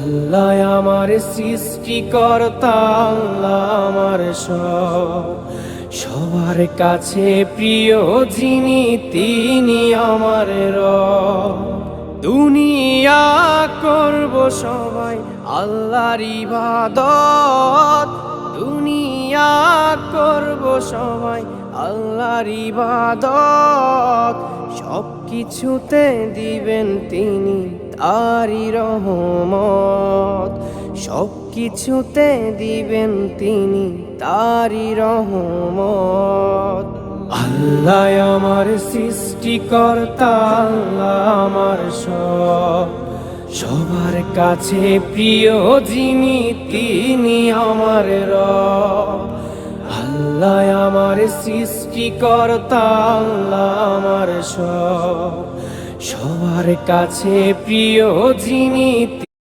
আল্লাহ আমার সৃষ্টিকর্তা, আল্লাহ আমার সব, সবার কাছে প্রিয় যিনি তিনি আমার রব। দুনিয়া করব সবাই আল্লাহর ইবাদত, দুনিয়া করব সবাই আল্লাহর ইবাদত, সব কিছুতে দিবেন তিনি তারি রহমত, সব কিছুতে দিবেন তিনি তারি রহমত। আল্লাহ আমার সৃষ্টিকর্তা, আল্লাহ আমার সব, সবার কাছে প্রিয় যিনি তিনি আমার রব। আল্লাহ আমার সৃষ্টিকর্তা, আল্লাহ আমার সব, সবার কাছে প্রিয় যিনি